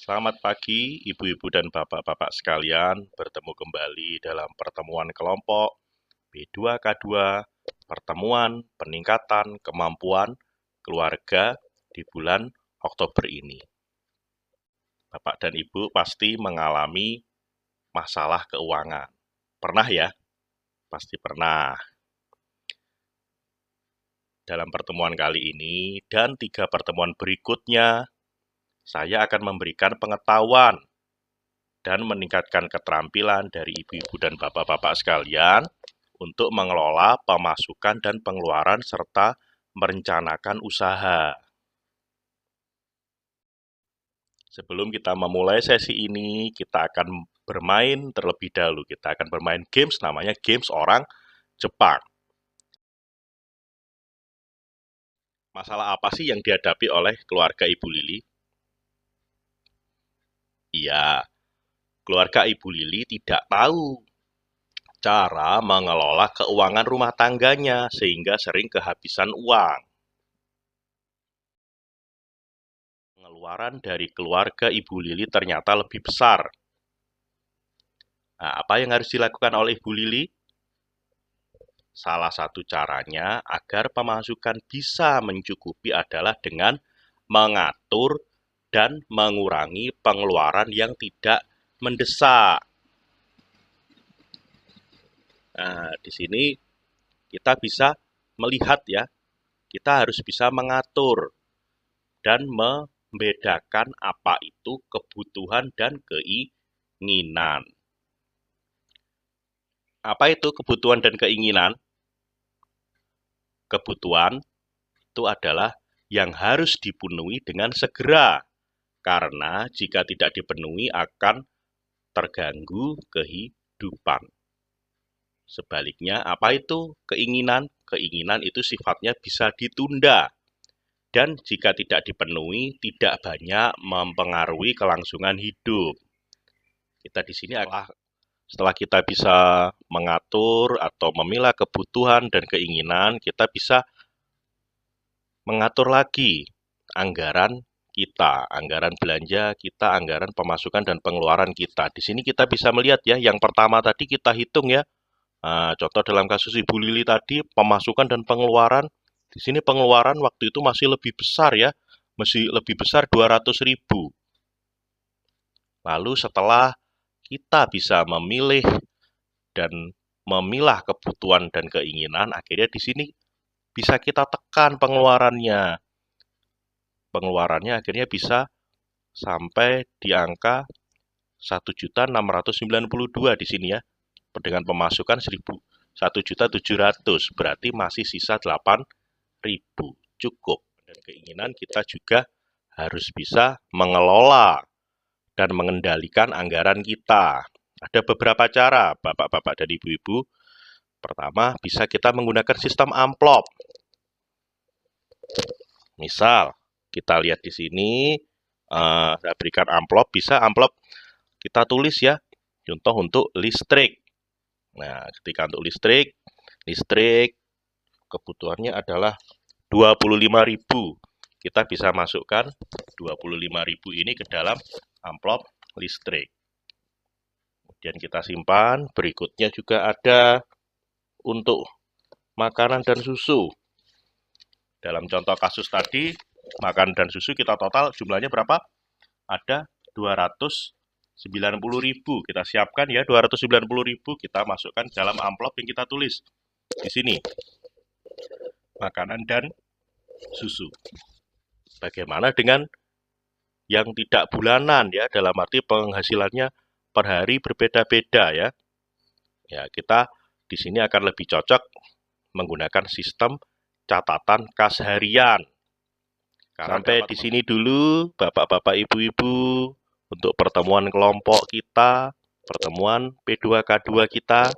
Selamat pagi, ibu-ibu dan bapak-bapak sekalian. Bertemu kembali dalam pertemuan kelompok B2K2, pertemuan peningkatan kemampuan keluarga di bulan Oktober ini. Bapak dan ibu pasti mengalami masalah keuangan. Pernah ya? Pasti pernah. Dalam pertemuan kali ini dan 3 pertemuan berikutnya, saya akan memberikan pengetahuan dan meningkatkan keterampilan dari ibu-ibu dan bapak-bapak sekalian untuk mengelola pemasukan dan pengeluaran serta merencanakan usaha. Sebelum kita memulai sesi ini, kita akan bermain terlebih dahulu. Kita akan bermain games, namanya games orang Jepang. Masalah apa sih yang dihadapi oleh keluarga Ibu Lili? Iya, keluarga Ibu Lili tidak tahu cara mengelola keuangan rumah tangganya sehingga sering kehabisan uang. Pengeluaran dari keluarga Ibu Lili ternyata lebih besar. Nah, apa yang harus dilakukan oleh Ibu Lili? Salah satu caranya agar pemasukan bisa mencukupi adalah dengan mengatur dan mengurangi pengeluaran yang tidak mendesak. Nah, di sini kita bisa melihat ya, kita harus bisa mengatur dan membedakan apa itu kebutuhan dan keinginan. Apa itu kebutuhan dan keinginan? Kebutuhan itu adalah yang harus dipenuhi dengan segera, karena jika tidak dipenuhi akan terganggu kehidupan. Sebaliknya, apa itu keinginan? Keinginan itu sifatnya bisa ditunda, dan jika tidak dipenuhi, tidak banyak mempengaruhi kelangsungan hidup. Kita di sini setelah kita bisa mengatur atau memilah kebutuhan dan keinginan, kita bisa mengatur lagi anggaran kita, anggaran belanja kita, anggaran pemasukan dan pengeluaran kita. Di sini kita bisa melihat ya, yang pertama tadi kita hitung ya. Nah, contoh dalam kasus Ibu Lili tadi, pemasukan dan pengeluaran. Di sini pengeluaran waktu itu masih lebih besar ya, masih lebih besar 200.000. Lalu setelah kita bisa memilih dan memilah kebutuhan dan keinginan, akhirnya di sini bisa kita tekan pengeluarannya. Pengeluarannya akhirnya bisa sampai di angka 1.692 di sini ya. Dengan pemasukan 1.700.000, berarti masih sisa 8.000. Cukup. Dan keinginan kita juga harus bisa mengelola dan mengendalikan anggaran kita. Ada beberapa cara, bapak-bapak dan ibu-ibu. Pertama, bisa kita menggunakan sistem amplop. Misal, kita lihat di sini, saya berikan amplop, bisa amplop kita tulis ya, contoh untuk listrik. Nah, ketika untuk listrik kebutuhannya adalah 25.000. Kita bisa masukkan 25.000 ini ke dalam amplop listrik. Kemudian kita simpan. Berikutnya juga ada untuk makanan dan susu. Dalam contoh kasus tadi, makanan dan susu kita total jumlahnya berapa? Ada 290.000. Kita siapkan ya 290.000, kita masukkan dalam amplop yang kita tulis di sini. Makanan dan susu. Bagaimana dengan yang tidak bulanan ya, dalam arti penghasilannya per hari berbeda-beda ya. Ya, kita di sini akan lebih cocok menggunakan sistem catatan kas harian. Sampai di sini dulu Bapak-bapak Ibu-ibu untuk pertemuan kelompok kita, pertemuan P2K2 kita.